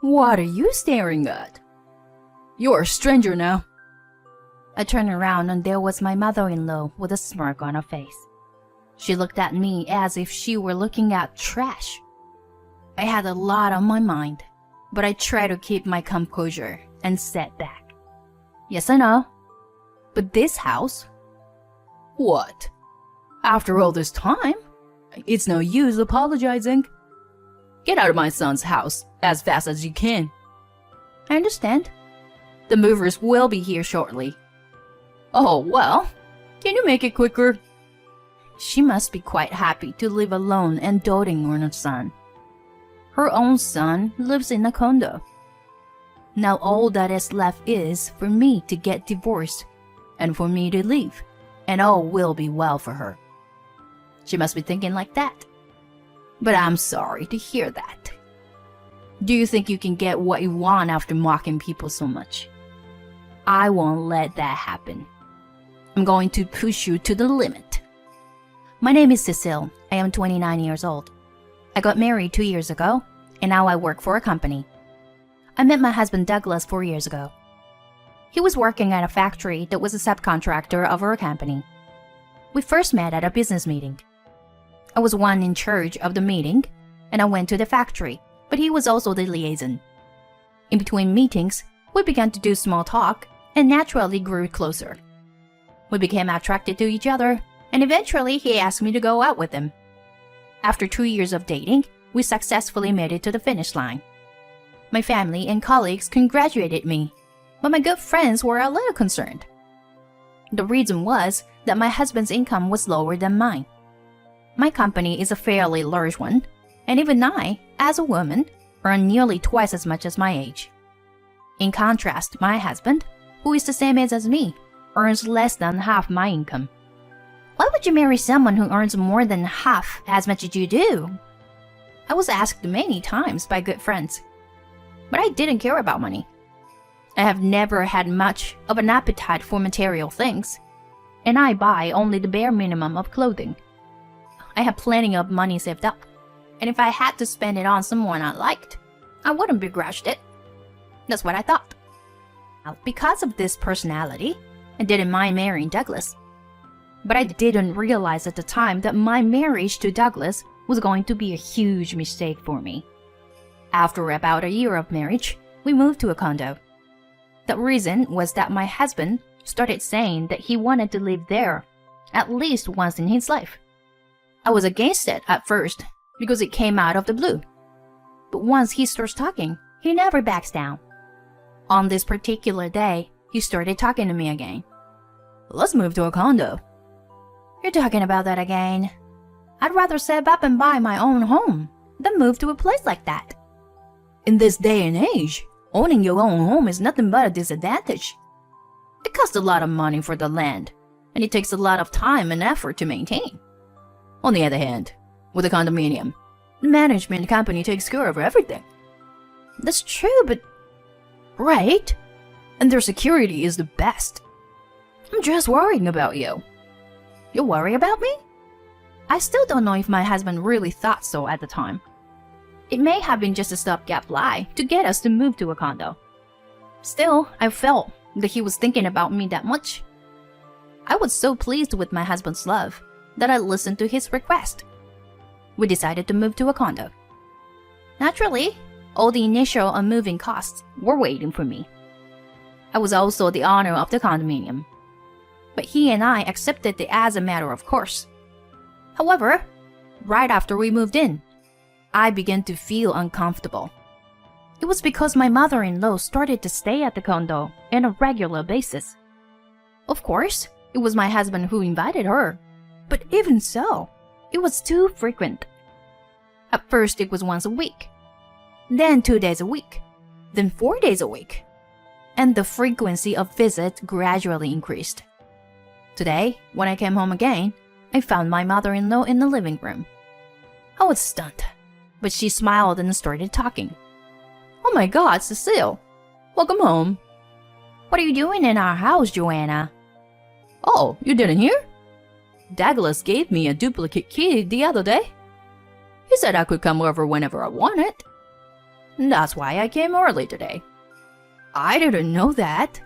What are you staring at? You're a stranger now. I turned around and there was my mother-in-law with a smirk on her face. She looked at me as if she were looking at trash. I had a lot on my mind, but I tried to keep my composure and sat back. Yes, I know. But this house? What? After all this time? It's no use apologizing. Get out of my son's house as fast as you can. I understand. The movers will be here shortly. Oh, well, can you make it quicker? She must be quite happy to live alone and doting on her son. Her own son lives in a condo. Now all that is left is for me to get divorced and for me to leave, and all will be well for her. She must be thinking like that. But I'm sorry to hear that. Do you think you can get what you want after mocking people so much? I won't let that happen. I'm going to push you to the limit. My name is Cecile. I am 29 years old. I got married 2 years ago, and now I work for a company. I met my husband Douglas 4 years ago. He was working at a factory that was a subcontractor of our company. We first met at a business meeting. I was one in charge of the meeting, and I went to the factory, but he was also the liaison. In between meetings, we began to do small talk and naturally grew closer. We became attracted to each other, and eventually he asked me to go out with him. After 2 years of dating, we successfully made it to the finish line. My family and colleagues congratulated me, but my good friends were a little concerned. The reason was that my husband's income was lower than mine. My company is a fairly large one, and even I, as a woman, earn nearly twice as much as my age. In contrast, my husband, who is the same age as me, earns less than half my income. Why would you marry someone who earns more than half as much as you do? I was asked many times by good friends, but I didn't care about money. I have never had much of an appetite for material things, and I buy only the bare minimum of clothing. I have plenty of money saved up, and if I had to spend it on someone I liked, I wouldn't begrudge it. That's what I thought. Now, because of this personality, I didn't mind marrying Douglas. But I didn't realize at the time that my marriage to Douglas was going to be a huge mistake for me. After about a year of marriage, we moved to a condo. The reason was that my husband started saying that he wanted to live there at least once in his life. I was against it at first because it came out of the blue. But once he starts talking, he never backs down. On this particular day, he started talking to me again. Let's move to a condo. You're talking about that again. I'd rather save up and buy my own home than move to a place like that. In this day and age, owning your own home is nothing but a disadvantage. It costs a lot of money for the land, and it takes a lot of time and effort to maintain. On the other hand, with a condominium, the management company takes care of everything. That's true, but... Right? And their security is the best. I'm just worrying about you. You worry about me? I still don't know if my husband really thought so at the time. It may have been just a stopgap lie to get us to move to a condo. Still, I felt that he was thinking about me that much. I was so pleased with my husband's love that I listened to his request. We decided to move to a condo. Naturally, all the initial and moving costs were waiting for me. I was also the owner of the condominium, but he and I accepted it as a matter of course. However, right after we moved in, I began to feel uncomfortable. It was because my mother-in-law started to stay at the condo on a regular basis. Of course, it was my husband who invited her, but even so, it was too frequent. At first, it was once a week, then 2 days a week, then 4 days a week, and the frequency of visits gradually increased. Today, when I came home again, I found my mother-in-law in the living room. I was stunned, but she smiled and started talking. Oh my God, Cecile! Welcome home. What are you doing in our house, Joanna? Oh, you didn't hear? Douglas gave me a duplicate key the other day. He said I could come over whenever I wanted. That's why I came early today. I didn't know that.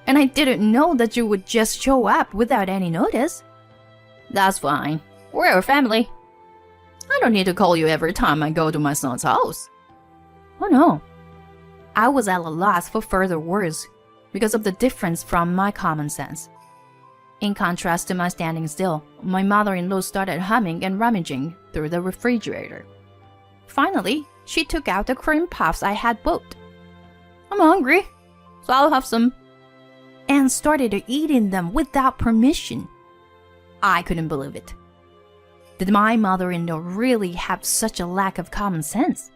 And I didn't know that you would just show up without any notice. That's fine. We're a family. I don't need to call you every time I go to my son's house. Oh no. I was at a loss for further words because of the difference from my common sense. In contrast to my standing still, my mother-in-law started humming and rummaging through the refrigerator. Finally, she took out the cream puffs I had bought. I'm hungry, so I'll have some. And started eating them without permission. I couldn't believe it. Did my mother-in-law really have such a lack of common sense?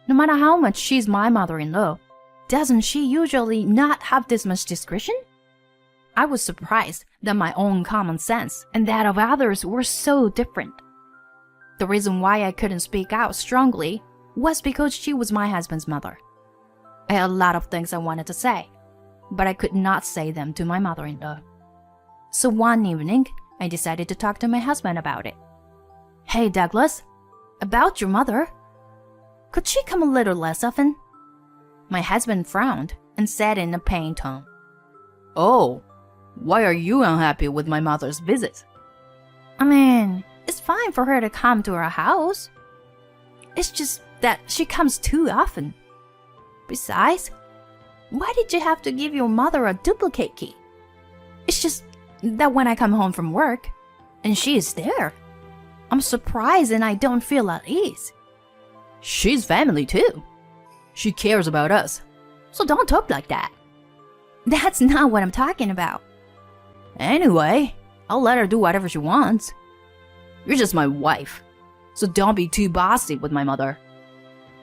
No matter how much she's my mother-in-law, doesn't she usually not have this much discretion? I was surprised that my own common sense and that of others were so different. The reason why I couldn't speak out strongly was because she was my husband's mother. I had a lot of things I wanted to say, but I could not say them to my mother-in-law. So one evening, I decided to talk to my husband about it. Hey, Douglas, about your mother. Could she come a little less often? My husband frowned and said in a pained tone, Oh, why are you unhappy with my mother's visit? I mean, it's fine for her to come to our house. It's just that she comes too often. Besides, why did you have to give your mother a duplicate key? It's just that when I come home from work, and she is there, I'm surprised and I don't feel at ease. She's family too. She cares about us, so don't talk like that. That's not what I'm talking about. Anyway, I'll let her do whatever she wants. You're just my wife, so don't be too bossy with my mother.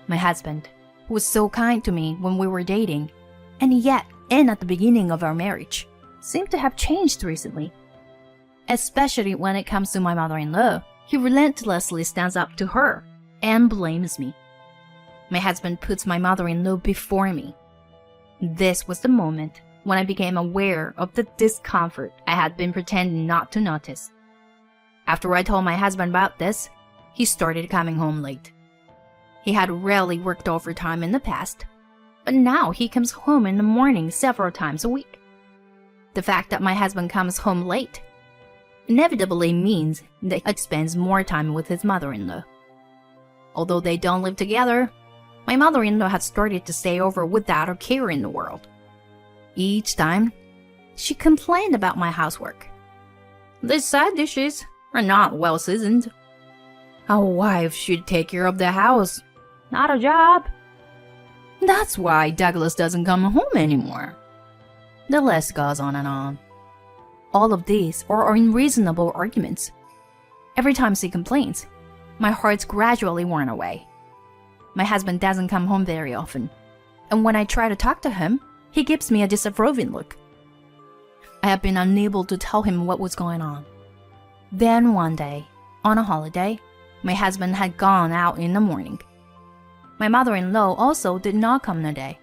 My husband, who was so kind to me when we were dating, and yet, and at the beginning of our marriage, seemed to have changed recently. Especially when it comes to my mother-in-law, he relentlessly stands up to her and blames me. My husband puts my mother-in-law before me. This was the moment when I became aware of the discomfort I had been pretending not to notice. After I told my husband about this, he started coming home late. He had rarely worked overtime in the past, but now he comes home in the morning several times a week. The fact that my husband comes home late inevitably means that he spends more time with his mother-in-law. Although they don't live together, my mother-in-law had started to stay over without a care in the world. Each time, she complained about my housework. These side dishes are not well seasoned. A wife should take care of the house, not a job. That's why Douglas doesn't come home anymore. The list goes on and on. All of these are unreasonable arguments. Every time she complains, my heart's gradually worn away. My husband doesn't come home very often, and when I try to talk to him, he gives me a disapproving look. I have been unable to tell him what was going on. Then one day, on a holiday, my husband had gone out in the morning. My mother-in-law also did not come today.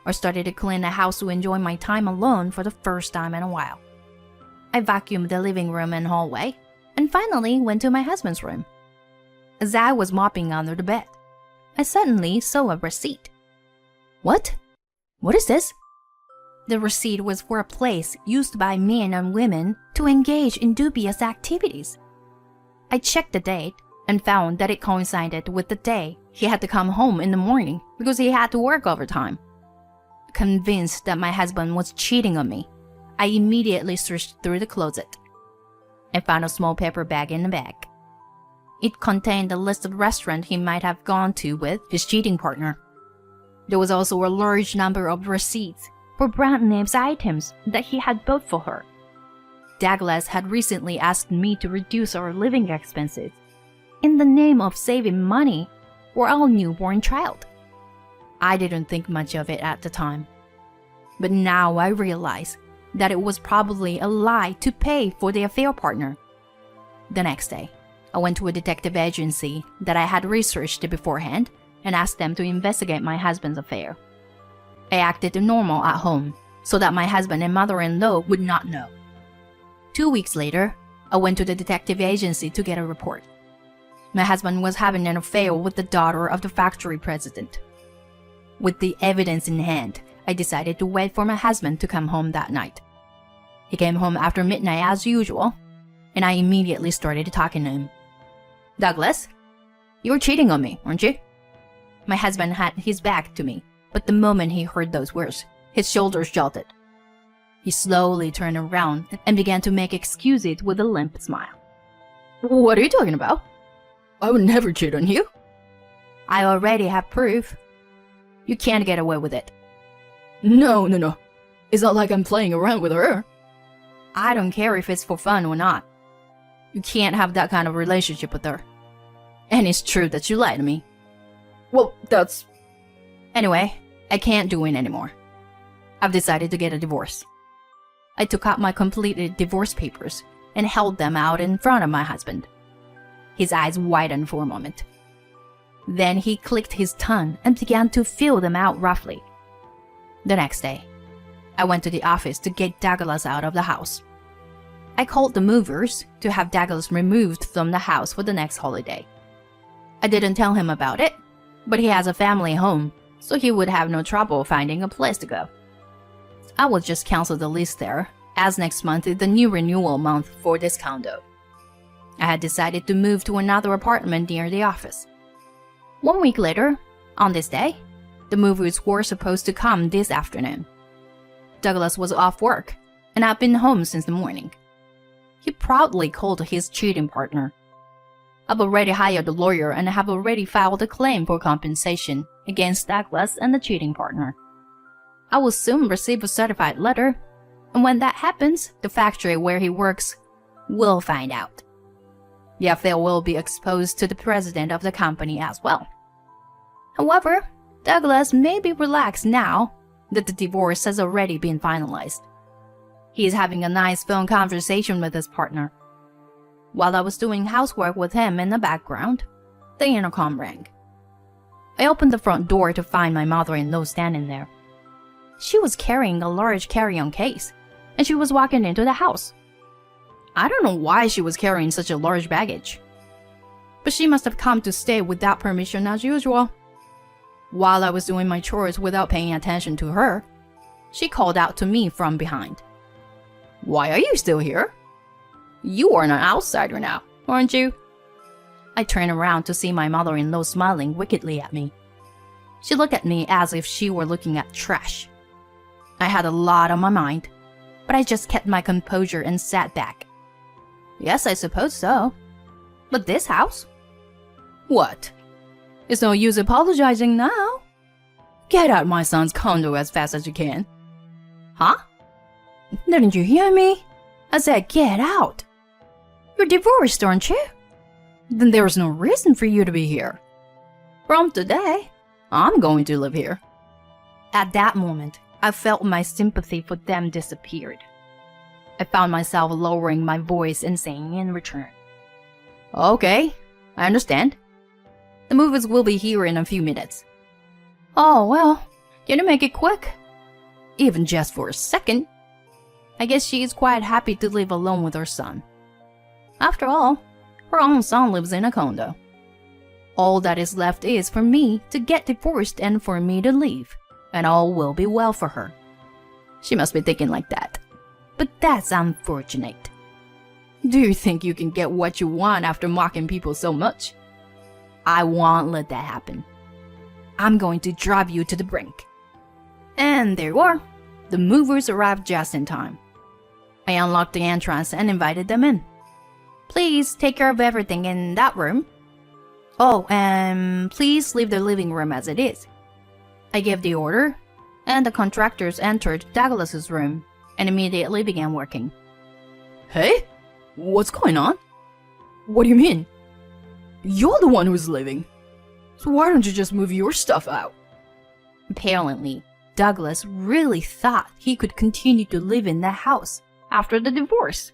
I started to clean the house to enjoy my time alone for the first time in a while. I vacuumed the living room and hallway, and finally went to my husband's room. As I was mopping under the bed, I suddenly saw a receipt. What? What is this? The receipt was for a place used by men and women to engage in dubious activities. I checked the date and found that it coincided with the day he had to come home in the morning because he had to work overtime. Convinced that my husband was cheating on me, I immediately searched through the closet. I found a small paper bag in the bag. It contained a list of restaurants he might have gone to with his cheating partner. There was also a large number of receipts for brand names items that he had bought for her. Douglas had recently asked me to reduce our living expenses in the name of saving money for our newborn child. I didn't think much of it at the time, but now I realize that it was probably a lie to pay for the affair partner. The next day, I went to a detective agency that I had researched beforehand and asked them to investigate my husband's affair. I acted normal at home so that my husband and mother-in-law would not know. 2 weeks later, I went to the detective agency to get a report. My husband was having an affair with the daughter of the factory president. With the evidence in hand, I decided to wait for my husband to come home that night. He came home after midnight as usual, and I immediately started talking to him. "Douglas, you were cheating on me, weren't you?" My husband had his back to me, but the moment he heard those words, his shoulders jolted. He slowly turned around and began to make excuses with a limp smile. "What are you talking about? I would never cheat on you." "I already have proof. You can't get away with it." No. It's not like I'm playing around with her." "I don't care if it's for fun or not. You can't have that kind of relationship with her. And it's true that you lied to me." "Well, that's..." "Anyway, I can't do it anymore. I've decided to get a divorce." I took out my completed divorce papers and held them out in front of my husband. His eyes widened for a moment. Then he clicked his tongue and began to fill them out roughly. The next day, I went to the office to get Douglas out of the house. I called the movers to have Douglas removed from the house for the next holiday. I didn't tell him about it, but he has a family home, so he would have no trouble finding a place to go. I will just cancel the lease there, as next month is the new renewal month for this condo. I had decided to move to another apartment near the office. 1 week later, on this day, the movers were supposed to come this afternoon. Douglas was off work, and I'd been home since the morning. He proudly called his cheating partner. "I've already hired a lawyer and have already filed a claim for compensation against Douglas and the cheating partner. I will soon receive a certified letter, and when that happens, the factory where he works will find out. The affair will be exposed to the president of the company as well. However, Douglas may be relaxed now that the divorce has already been finalized. He is having a nice phone conversation with his partner. While I was doing housework with him in the background, the intercom rang. I opened the front door to find my mother-in-law standing there. She was carrying a large carry-on case, and she was walking into the house. I don't know why she was carrying such a large baggage, but she must have come to stay without permission as usual. While I was doing my chores without paying attention to her, she called out to me from behind. "Why are you still here? You are an outsider now, aren't you?" I turned around to see my mother-in-law smiling wickedly at me. She looked at me as if she were looking at trash. I had a lot on my mind, but I just kept my composure and sat back. "Yes, I suppose so. But this house?" "What? It's no use apologizing now. Get out my son's condo as fast as you can." "Huh? Didn't you hear me? I said get out. You're divorced, aren't you? Then there's no reason for you to be here. From today, I'm going to live here." At that moment, I felt my sympathy for them disappeared. I found myself lowering my voice and saying in return, "Okay, I understand. The movers will be here in a few minutes." "Oh, well, can you make it quick?" "Even just for a second. I guess she is quite happy to live alone with her son. After all, her own son lives in a condo. All that is left is for me to get divorced and for me to leave, and all will be well for her." She must be thinking like that. But that's unfortunate. Do you think you can get what you want after mocking people so much? I won't let that happen. I'm going to drive you to the brink. And there you are. The movers arrived just in time. I unlocked the entrance and invited them in. "Please take care of everything in that room. Oh, and please leave the living room as it is." I gave the order, and the contractors entered Douglas's room and immediately began working. "Hey, what's going on? What do you mean? You're the one who's leaving. So why don't you just move your stuff out?" Apparently, Douglas really thought he could continue to live in the house after the divorce.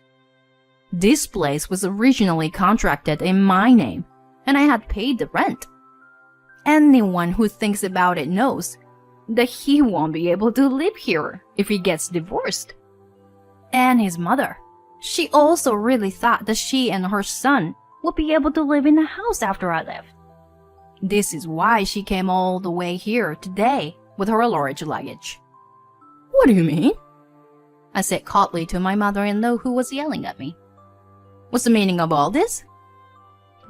This place was originally contracted in my name, and I had paid the rent. Anyone who thinks about it knows that he won't be able to live here if he gets divorced. And his mother, she also really thought that she and her son would be able to live in the house after I left. This is why she came all the way here today with her large luggage. What do you mean? I said coldly to my mother-in-law, who was yelling at me. What's the meaning of all this?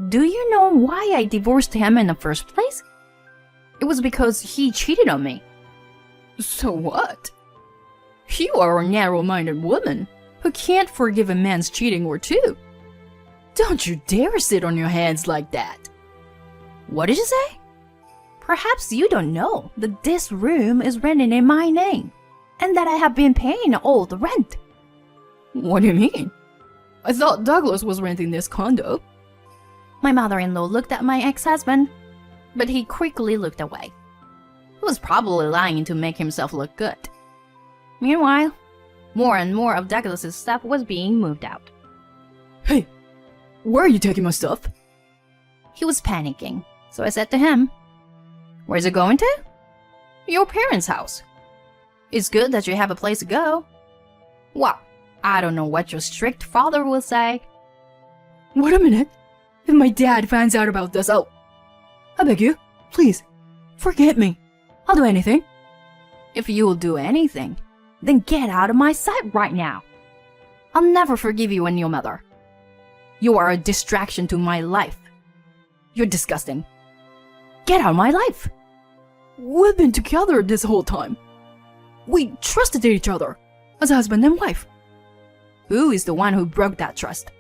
Do you know why I divorced him in the first place? It was because he cheated on me. So what? You are a narrow-minded woman who can't forgive a man's cheating or two. Don't you dare sit on your hands like that. What did you say? Perhaps you don't know that this room is rented in my name, and that I have been paying all the rent. What do you mean? I thought Douglas was renting this condo. My mother-in-law looked at my ex-husband, but he quickly looked away. He was probably lying to make himself look good. Meanwhile, more and more of Douglas's stuff was being moved out. Hey, where are you taking my stuff? He was panicking, so I said to him, "Where's it going to?" "Your parents' house." "It's good that you have a place to go." "Well, I don't know what your strict father will say." Wait a minute. If my dad finds out about this, I beg you, please, forget me. I'll do anything. If you will do anything, then get out of my sight right now. I'll never forgive you and your mother. You are a distraction to my life. You're disgusting. Get out of my life. We've been together this whole time. We trusted each other as husband and wife. Who is the one who broke that trust?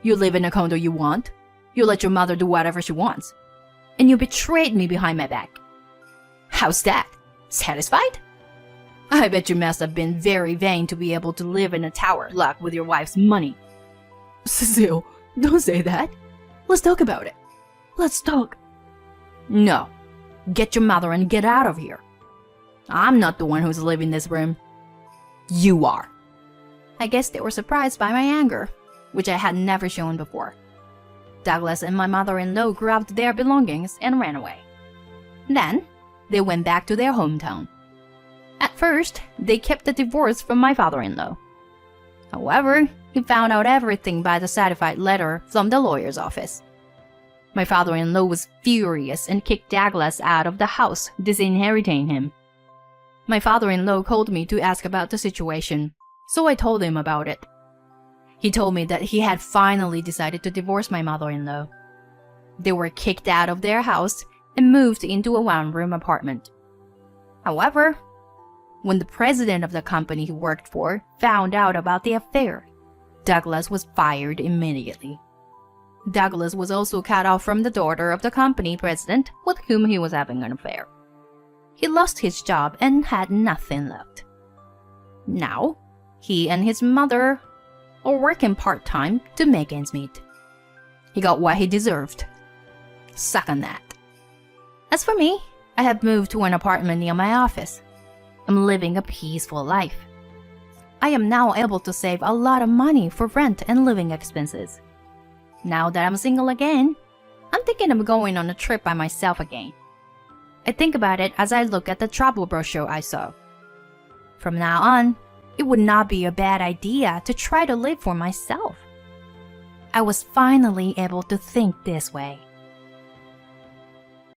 You live in a condo you want. You let your mother do whatever she wants. And you betrayed me behind my back. How's that? Satisfied? I bet you must have been very vain to be able to live in a tower locked with your wife's money. Cecile, don't say that. Let's talk about it. Let's talk. No. Get your mother and get out of here. I'm not the one who's living in this room. You are. I guess they were surprised by my anger, which I had never shown before. Douglas and my mother-in-law grabbed their belongings and ran away. Then, they went back to their hometown. At first, they kept the divorce from my father-in-law. However, he found out everything by the certified letter from the lawyer's office. My father-in-law was furious and kicked Douglas out of the house, disinheriting him. My father-in-law called me to ask about the situation, so I told him about it. He told me that he had finally decided to divorce my mother-in-law. They were kicked out of their house and moved into a one-room apartment. However, when the president of the company he worked for found out about the affair, Douglas was fired immediately. Douglas was also cut off from the daughter of the company president with whom he was having an affair. He lost his job and had nothing left. Now, he and his mother are working part-time to make ends meet. He got what he deserved. Suck on that. As for me, I have moved to an apartment near my office. I'm living a peaceful life. I am now able to save a lot of money for rent and living expenses. Now that I'm single again, I'm thinking of going on a trip by myself again. I think about it as I look at the travel brochure I saw. From now on, it would not be a bad idea to try to live for myself. I was finally able to think this way.